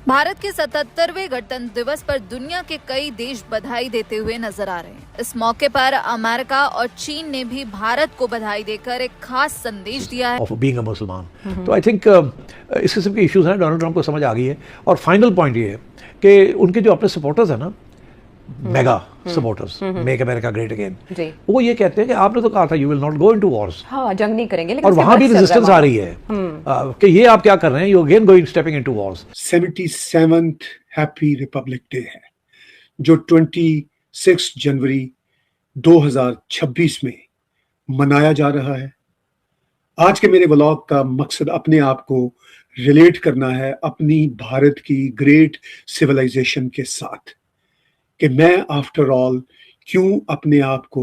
भारत के 77वें गणतंत्र दिवस पर दुनिया के कई देश बधाई देते हुए नजर आ रहे हैं। इस मौके पर अमेरिका और चीन ने भी भारत को बधाई देकर एक खास संदेश दिया है। ऑफ बीइंग अ मुसलमान। तो आई थिंक इस किस्म के इश्यूज हैं, डोनाल्ड ट्रंप को समझ आ गई है। और फाइनल पॉइंट ये है कि उनके जो अपने सपोर्टर्स हैं ना, mega supporters, make America great again, वो ये कहते हैं कि आपने तो कहा था you will not go into Wars, हाँ, जंग नहीं करेंगे, लेकिन और वहां भी रेजिस्टेंस आ रही है कि ये आप क्या कर रहे हैं, you again going stepping into Wars. 77th happy Republic day है जो 26 जनवरी 2026 में मनाया जा रहा है। आज के मेरे व्लॉग का मकसद अपने आप को रिलेट करना है अपनी भारत की ग्रेट सिविलाइजेशन के साथ, कि मैं आफ्टर ऑल क्यों अपने आप को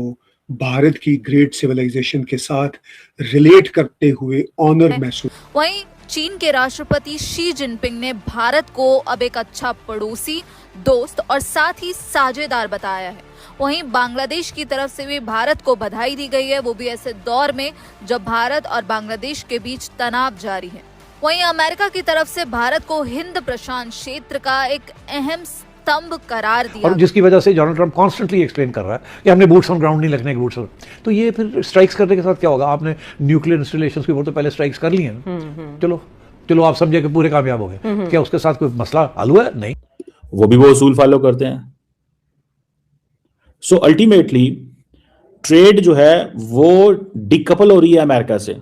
भारत की ग्रेट सिविलाइजेशन के साथ रिलेट करते हुए ऑनर महसूस। वहीं चीन के राष्ट्रपति शी जिनपिंग ने भारत को अब एक अच्छा पड़ोसी, दोस्त और साथ ही साझेदार बताया है। वहीं बांग्लादेश की तरफ से भी भारत को बधाई दी गई है, वो भी ऐसे दौर में जब भारत और बांग्लादेश के बीच तनाव जारी है। वहीं अमेरिका की तरफ से भारत को हिंद प्रशांत क्षेत्र का एक अहम स्तंभ करार दिया, और जिसकी वजह से डोनाल्ड ट्रंप कॉन्स्टेंटली एक्सप्लेन कर रहा है कि हमने बूट्स ऑन ग्राउंड नहीं रखने के बूट्स ऑन। तो ये फिर स्ट्राइक्स करने के साथ क्या होगा? आपने न्यूक्लियर इंस्टॉलेशंस के ऊपर तो पहले स्ट्राइक्स कर ली हैं, चलो आप समझे कि पूरे कामयाब हो गए, क्या उसके साथ कोई मसला हल हुआ है? नहीं, वो भी वो उसूल फॉलो करते हैं। सो अल्टीमेटली ट्रेड जो है वो डिकपल हो रही है अमेरिका से।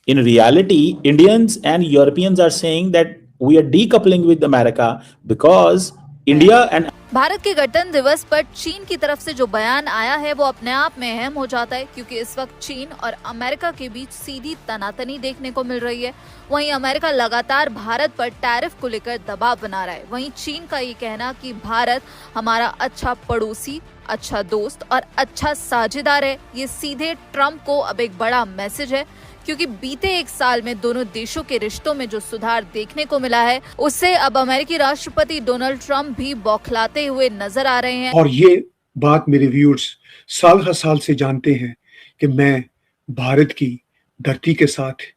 In reality Indians and Europeans are saying that we are decoupling with America because India and Bharat के गणतंत्र दिवस पर चीन की तरफ से जो बयान आया है वो अपने आप में अहम हो जाता है, क्योंकि इस वक्त चीन और अमेरिका के बीच सीधी तनातनी देखने को मिल रही है। वहीं अमेरिका लगातार भारत पर टैरिफ को लेकर दबाव बना रहा है। वहीं चीन का ये कहना कि भारत हमारा अच्छा पड़ोसी, अच्छा दोस्त और अच्छा साझेदार है, ये सीधे ट्रंप को अब एक बड़ा मैसेज है, क्योंकि बीते एक साल में दोनों देशों के रिश्तों में जो सुधार देखने को मिला है उससे अब अमेरिकी राष्ट्रपति डोनाल्ड ट्रंप भी बौखलाते हुए नजर आ रहे हैं। और ये बात मेरे व्यूअर्स साल हर साल से जानते हैं कि मैं भारत की धरती के साथ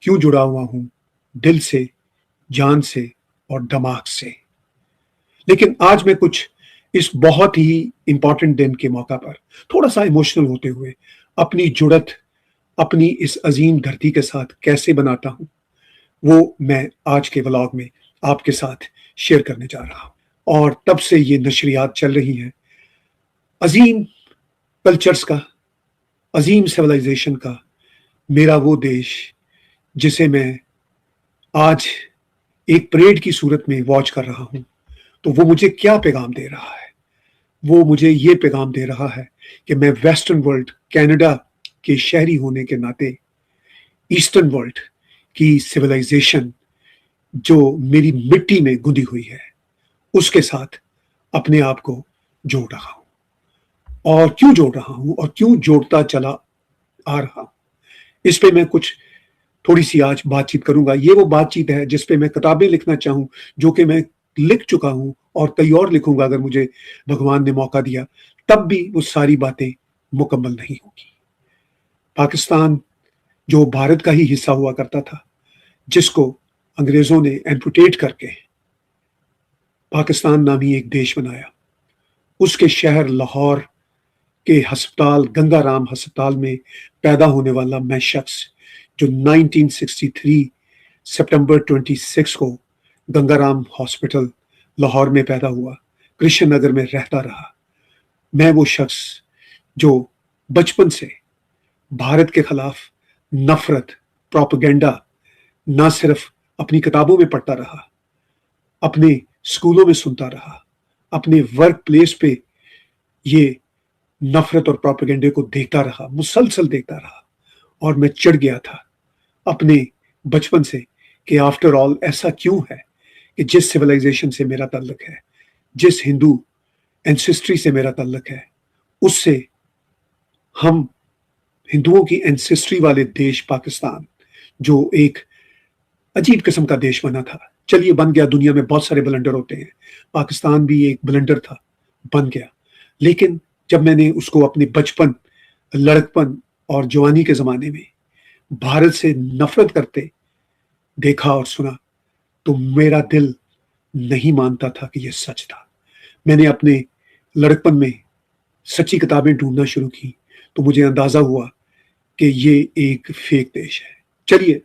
क्यों जुड़ा हुआ हूं, दिल से, जान से और दिमाग से। लेकिन आज मैं कुछ इस बहुत ही इंपॉर्टेंट दिन के मौका पर थोड़ा सा इमोशनल होते हुए अपनी जुड़त अपनी इस अजीम धरती के साथ कैसे बनाता हूं, वो मैं आज के व्लॉग में आपके साथ शेयर करने जा रहा हूं। और तब से ये नशरियात चल रही हैं अजीम कल्चर्स का, अजीम सिविलाइजेशन का, मेरा वो देश जिसे मैं आज एक परेड की सूरत में वॉच कर रहा हूं। तो वो मुझे क्या पैगाम दे रहा है? वो मुझे ये पैगाम दे रहा है कि मैं वेस्टर्न वर्ल्ड, कनाडा के शहरी होने के नाते ईस्टर्न वर्ल्ड की सिविलाइजेशन जो मेरी मिट्टी में गुंदी हुई है उसके साथ अपने आप को जोड़ रहा हूं। और क्यों जोड़ रहा हूं और क्यों जोड़ता चला आ रहा हूं, इस पे मैं कुछ थोड़ी सी आज बातचीत करूंगा। ये वो बातचीत है जिस पे मैं किताबें लिखना चाहूं, जो कि मैं लिख चुका हूं और कई और लिखूंगा अगर मुझे भगवान ने मौका दिया, तब भी वो सारी बातें मुकम्मल नहीं होगी। पाकिस्तान जो भारत का ही हिस्सा हुआ करता था, जिसको अंग्रेजों ने एम्पुटेट करके पाकिस्तान नामी एक देश बनाया, उसके शहर लाहौर के अस्पताल गंगाराम अस्पताल में पैदा होने वाला मैं शख्स जो 1963 सितंबर 26 को गंगाराम हॉस्पिटल लाहौर में पैदा हुआ, कृष्ण नगर में रहता रहा। मैं वो शख्स जो बचपन से भारत के खिलाफ नफरत, प्रोपेगेंडा ना सिर्फ अपनी किताबों में पढ़ता रहा, अपने स्कूलों में सुनता रहा, अपने वर्क प्लेस पे ये नफरत और प्रोपेगेंडे को देखता रहा, मुसलसल देखता रहा। और मैं चिढ़ गया था अपने बचपन से कि आफ्टर ऑल ऐसा क्यों है कि जिस सिविलाइजेशन से मेरा ताल्लुक है, जिस हिंदू एंसेस्ट्री से मेरा ताल्लुक है, उससे हम हिंदुओं की एंसेस्ट्री वाले देश पाकिस्तान, जो एक अजीब किस्म का देश बना था, चलिए बन गया। दुनिया में बहुत सारे ब्लंडर होते हैं, पाकिस्तान भी एक ब्लंडर था, बन गया। लेकिन जब मैंने उसको अपने बचपन, लड़कपन और जवानी के जमाने में भारत से नफरत करते देखा और सुना, तो मेरा दिल नहीं मानता था कि यह सच था। मैंने अपने लड़कपन में सच्ची किताबें ढूंढना शुरू की तो मुझे अंदाजा हुआ कि ये एक फेक देश है। चलिए,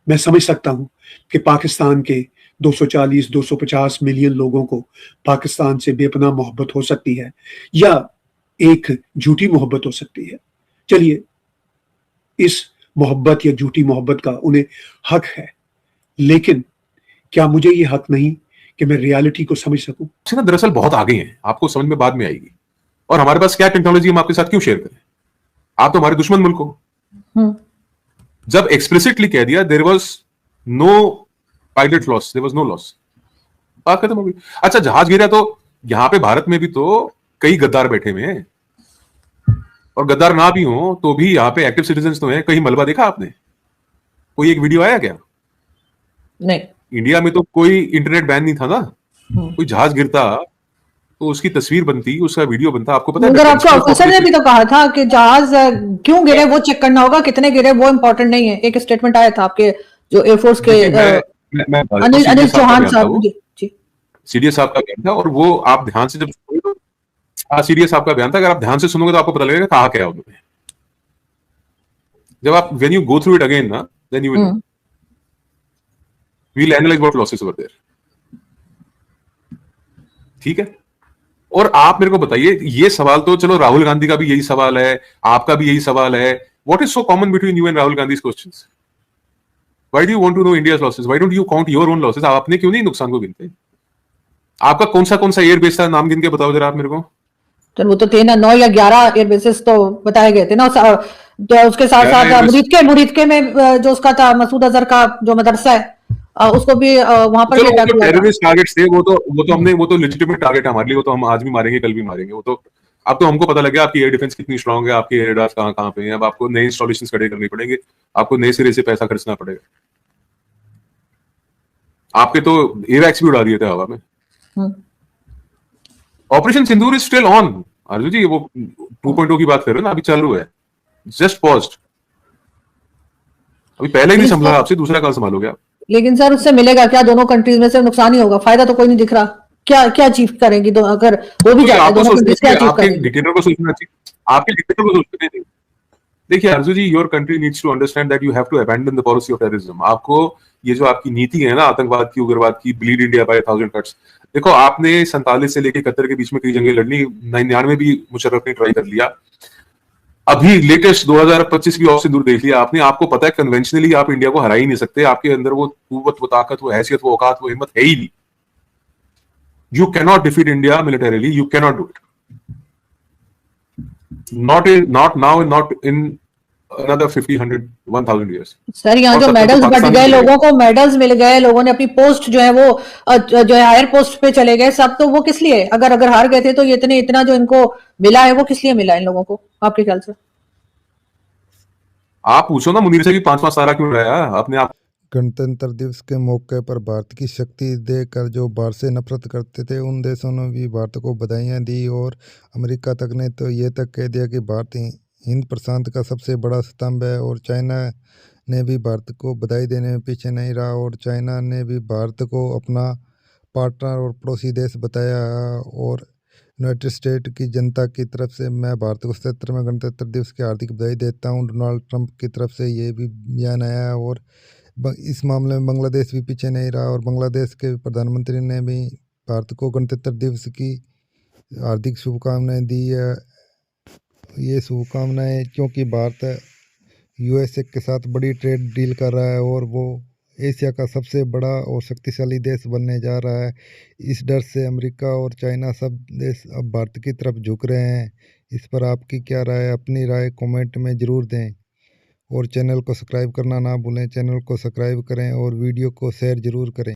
मैं समझ सकता हूं कि पाकिस्तान के 240-250 मिलियन लोगों को पाकिस्तान से बेपनाह मोहब्बत हो सकती है या एक झूठी मोहब्बत हो सकती है। चलिए, इस मोहब्बत या झूठी मोहब्बत का उन्हें हक है, लेकिन क्या मुझे ये हक नहीं कि मैं रियलिटी को समझ सकूं? ना दरअसल बहुत आगे हैं, आपको समझ में बाद में आएगी। और हमारे पास क्या टेक्नोलॉजी हम आपके साथ क्यों शेयर करें? आप तो हमारे दुश्मन मुल्क हो। जब एक्सप्लिसिटली कह दिया there was no pilot loss, there was no loss, बात खत्म हो गई। अच्छा, जहाज गिरा तो यहां पे भारत में भी तो कई गद्दार बैठे हुए हैं, और गद्दार ना भी हो तो भी यहाँ पे एक्टिव सिटीजन तो हैं। कहीं मलबा देखा आपने? कोई एक वीडियो आया क्या? नहीं। इंडिया में तो कोई इंटरनेट बैन नहीं था ना। कोई जहाज गिरता तो उसकी तस्वीर बनती, उसका वीडियो बनता। आपको पता है मगर आपके ऑफिसर ने भी तो कहा था कि जहाज क्यों गिरे वो चेक करना होगा, कितने गिरे वो इम्पोर्टेंट नहीं है। एक स्टेटमेंट आया था आपके जो एयरफोर्स के अनिल चौहान साहब जी, सीडीएस साहब का बयान था। और वो आप ध्यान से जब सीडीएस साहब का बयान था, अगर आप ध्यान से सुनोगे तो आपको पता लगेगा कहा क्या उन्होंने। जब आप when you go through it again ना, then you will we'll analyze what losses were there. ठीक है। और आप मेरे को बताइए, ये सवाल तो चलो राहुल गांधी का भी यही सवाल है, आपका भी यही सवाल है। What is so common between you and Rahul Gandhi's questions? Why do you want to know India's losses? Why don't you count your own losses? आपने क्यों नहीं नुकसान को गिनते? आपका कौन सा एयरबेस था, नाम गिन के बताओ जरा आप मेरे को। तो वो तो थे ना 9 या 11 एयरबेसेस तो बताए गए थे ना। तो उसके साथ साथ मुरीदके में जो उसका था मसूद अजहर का जो मदरसा है, उसको भी वहां पर टेररिस्ट टारगेट्स थे। वो तो लेजिटिमेट टारगेट है हमारे लिए। वो तो हम आज भी मारेंगे, कल भी मारेंगे। वो तो अब तो हमको पता लग गया आपकी एयर डिफेंस कितनी स्ट्रांग है, आपके एयर रेडार्स कहां पे हैं। अब आपको नए इंस्टॉलेशंस खड़े करने पड़ेंगे, आपको नए सिरे से पैसा खर्चना पड़ेगा। आपके तो एवैक्स भी उड़ा दिए थे हवा में। Operation Sindoor is still on. Arjun ji, वो 2.0 की बात कर रहे हो ना, अभी चालू है। Just paused. अभी पहले ही नहीं संभाला आपसे, दूसरा कल संभालोगे आप? लेकिन सर उससे मिलेगा क्या? दोनों कंट्रीज में से नुकसान ही होगा, फायदा तो कोई नहीं दिख रहा। क्या क्या अचीव करेंगी अगर वो भी जाते हैं दोनों कंट्रीज? क्या अचीव करेंगे? आपके डिक्टेटर को सोचना चाहिए, आपके डिक्टेटर को सोचना चाहिए। देखिए Arjun ji, your country needs to understand that you have to abandon the policy of terrorism. आपको ये जो आपकी नीति है ना, आतंकवाद की, उग्रवाद की, ब्लीड इंडिया बाय 1000 कट्स। देखो, आपने 47 से लेकर 71 के बीच में कई जंगें लड़नी, 99 भी मुशर्रफ ने ट्राई कर लिया। अभी लेटेस्ट 2025 भी ऑफ सिंदूर देख लिया आपने। आपको पता है कन्वेंशनली आप इंडिया को हरा ही नहीं सकते। आपके अंदर वो कुव्वत, वो ताकत, वो हैसियत, वो औकात, वो हिम्मत है ही नहीं। You can not defeat India militarily, you can not do it. Not now, not in another 50, 100, 1000 years. Sir, यहाँ जो मेडल्स बढ़ गए, लोगों को मेडल्स मिल गए, लोगों ने अपनी पोस्ट जो है वो जो है हायर पोस्ट पे चले गए सब, तो वो किस लिए? अगर हार गए थे तो ये इतना जो इनको मिला है वो किस लिए मिला इन लोगों को, आपके ख्याल से? आप पूछो ना मुनीर से कि 5-5 तारा क्यों लाया अपने आप। गणतंत्र दिवस के मौके पर भारत की शक्ति देखकर जो भारत से नफरत करते थे उन देशों ने भी भारत को बधाइयाँ दी, और अमेरिका तक ने तो ये तक कह दिया कि भारत हिंद प्रशांत का सबसे बड़ा स्तंभ है। और चाइना ने भी भारत को बधाई देने में पीछे नहीं रहा, और चाइना ने भी भारत को अपना पार्टनर और पड़ोसी देश बताया। और यूनाइटेड स्टेट की जनता की तरफ से मैं भारत को 77वें गणतंत्र दिवस की हार्दिक बधाई देता हूँ। डोनाल्ड ट्रंप की तरफ से ये भी बयान आया, और इस मामले में बांग्लादेश भी पीछे नहीं रहा, और बांग्लादेश के प्रधानमंत्री ने भी भारत को गणतंत्र दिवस की हार्दिक शुभकामनाएं दी है। ये शुभकामनाएं क्योंकि भारत यूएसए के साथ बड़ी ट्रेड डील कर रहा है, और वो एशिया का सबसे बड़ा और शक्तिशाली देश बनने जा रहा है। इस डर से अमेरिका और चाइना सब देश अब भारत की तरफ झुक रहे हैं। इस पर आपकी क्या राय है? अपनी राय कमेंट में ज़रूर दें, और चैनल को सब्सक्राइब करना ना भूलें। चैनल को सब्सक्राइब करें और वीडियो को शेयर ज़रूर करें।